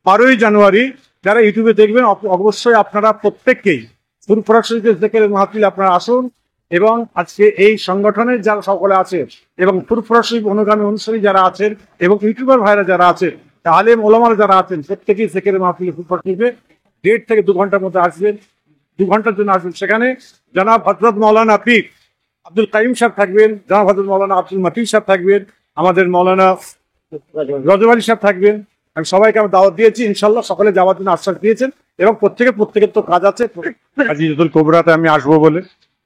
12ই জানুয়ারি যারা ইউটিউবে দেখবেন অবশ্যই আপনারা প্রত্যেককেই ফুরফুরা শরীফের যিকিরের মাহফিলে আপনারা আসুন এবং আজকে এই সংগঠনের যারা সকলে আছে এবং ফুরফুরা শরীফ অনুগামী অনুসারী যারা আছেন এবং ইউটিউবার ভাইরা যারা আছেন, আলেম ওলামারা যারা আছেন, প্রত্যেকেই যিকিরের মাহফিলে ফুরফুরা শরীফে 1.5 থেকে 2 ঘন্টার মধ্যে আসবেন। 2 ঘন্টার জন্য আসবেন। সেখানে জনাব হযরত মাওলানা পীর আব্দুল কাইম সাহেব থাকবেন, জনাব হযরত মাওলানা আব্দুল মতিন সাহেব থাকবেন, আমাদের মাওলানা রজব আলী সাহেব থাকবেন। আমি সবাইকে আমি দাওয়াত দিয়েছি, ইনশাল্লাহ সকলে যাওয়ার জন্য আশ্বাস দিয়েছেন এবং প্রত্যেকের তো কাজ আছে। আজিজুল কোবরাতে আমি আসবো বলে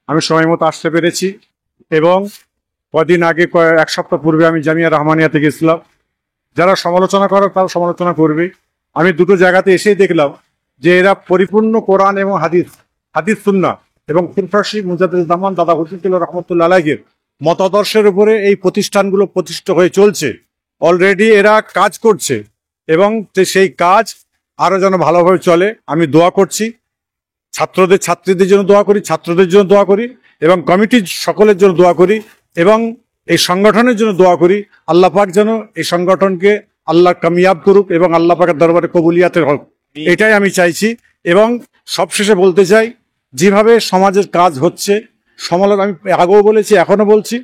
আমি সময় মতো আসতে পেরেছি এবং কদিন আগে 1 সপ্তাহ পূর্বে আমি জামিয়া রহমানিয়াতে গেছিলাম। যারা সমালোচনা করার তারা সমালোচনা করবে। আমি দুটো জায়গাতে এসেই দেখলাম যে এরা পরিপূর্ণ কোরআন এবং হাদিস সুন্নাহ এবং ফুরফুরা শরীফ মুজাদ্দিদুজ্জামান দাদা হুজুরুল্লাহ রহমতুল্লাহ আলাইহির মতাদর্শের উপরে এই প্রতিষ্ঠানগুলো প্রতিষ্ঠিত হয়ে চলছে। অলরেডি এরা কাজ করছে এবং সেই কাজ আরো যেন ভালোভাবে চলে আমি দোয়া করছি। ছাত্রীদের জন্য দোয়া করি, ছাত্রদের জন্য দোয়া করি এবং কমিটির সকলের জন্য দোয়া করি এবং এই সংগঠনের জন্য দোয়া করি। আল্লাহ পাক যেন এই সংগঠনকে আল্লাহ কামিয়াব করুক এবং আল্লাহ পাকের দরবারে কবুলিয়াতের হোক, এটাই আমি চাইছি। এবং সবশেষে বলতে চাই, যেভাবে সমাজের কাজ হচ্ছে, আমি আগেও বলেছি এখনো বলছি,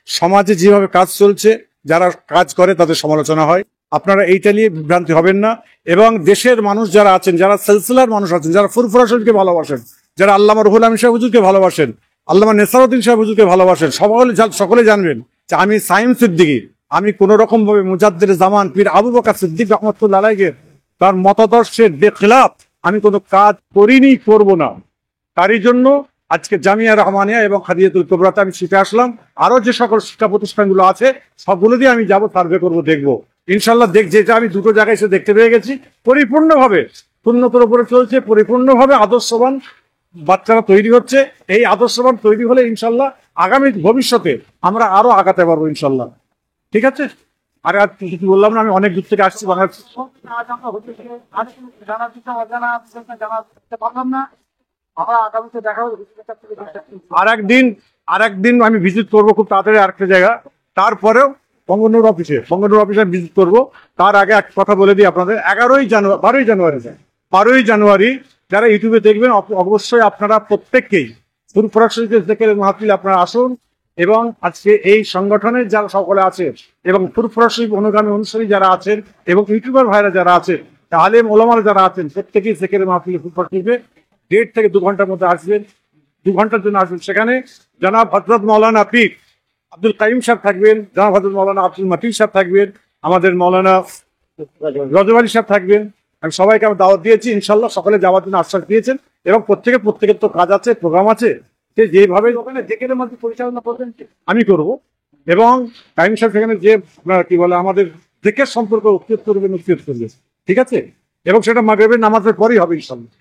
সমাজে যেভাবে কাজ চলছে যারা কাজ করে তাদের সমালোচনা হয়। আপনারা এইটা নিয়ে বিভ্রান্তি হবেন না এবং দেশের মানুষ যারা আছেন, যারা সিলসিলার মানুষ আছেন, যারা ফুরফুরা শরীফকে ভালোবাসেন, যারা আল্লামা রুহুল আমিন সাহেব হুজুরকে ভালোবাসেন, আল্লামা নেসারউদ্দিন সাহেব হুজুরকে ভালোবাসেন, সকলে জানবেন যে আমি সাইম সিদ্দিকী, আমি কোন রকম ভাবে মুজাদ্দিদ জামান পীর আবু বকর সিদ্দিক রহমতুল্লাহ আলাইহির তার মতাদর্শের বেখিলাফ আমি কোনো কাজ করিনি, করব না। তারই জন্য আজকে জামিয়া রহমানিয়া এবং খাদিজাতুল কুবরাতে আমি শিখে আসলাম। আরো যে সকল শিক্ষা প্রতিষ্ঠানগুলো আছে সবগুলো দিয়ে আমি যাবো, সার্ভে করবো, দেখবো ইনশাল্লাহ। যেটা আমি দুটো জায়গায় এসে দেখতে পেয়ে গেছি, পরিপূর্ণভাবে উন্নতর উপরে চলছে, পরিপূর্ণভাবে আদর্শবান বাচ্চারা তৈরি হচ্ছে। এই আদর্শবান তৈরি হলে ইনশাল্লাহ আগামী ভবিষ্যতে আমরা আরো আগাতে পারবো ইনশাল্লাহ। ঠিক আছে? আর কিছু বললাম না, আমি অনেক দূর থেকে আসছি বাংলাদেশ। আর একদিন আমি ভিজিট করবো খুব তাড়াতাড়ি আরেকটা জায়গা। তারপরেও বঙ্গনুর অফিসে আমি ভিজিট করবো। তার আগে এক কথা বলে দিই আপনাদের, 12ই জানুয়ারি যারা ইউটিউবে দেখবেন অবশ্যই আপনারা প্রত্যেককেই ফুরফুরা শরীফের যিকিরের মাহফিলে আপনারা আসুন এবং আজকে এই সংগঠনের যারা সকলে আছে এবং ফুরফুরা শরীফ অনুগামী অনুসারী যারা আছেন এবং ইউটিউবার ভাইরা যারা আছেন, আলেম ওলামারা যারা আছেন, প্রত্যেকেই যিকিরের মাহফিলে ফুরফুরা শরীফে 1.5 থেকে 2 ঘন্টার মধ্যে আসবেন। 2 ঘন্টার জন্য আসবেন। সেখানে জনাব হযরত মাওলানা পীর আব্দুল কাইম সাহেব থাকবেন, জনাব হযরত মাওলানা আব্দুল মতিন সাহেব থাকবেন, আমাদের মাওলানা রজব আলী সাহেব থাকবেন। আমি সবাইকে আমি দাওয়াত দিয়েছি, ইনশাল্লাহ সকলে যাওয়ার জন্য আশ্বাস দিয়েছেন এবং প্রত্যেকের তো কাজ আছে, প্রোগ্রাম আছে, যে যেভাবে ওখানে যিকিরের মধ্যে পরিচালনা করবেন আমি করব এবং কাইম সাহেব সেখানে যে কি বলে আমাদের যিকির সম্পর্কে উত্তর করবেন। ঠিক আছে? এবং সেটা মাগরিবের নামাজের পরেই হবে ইনশাল্লাহ।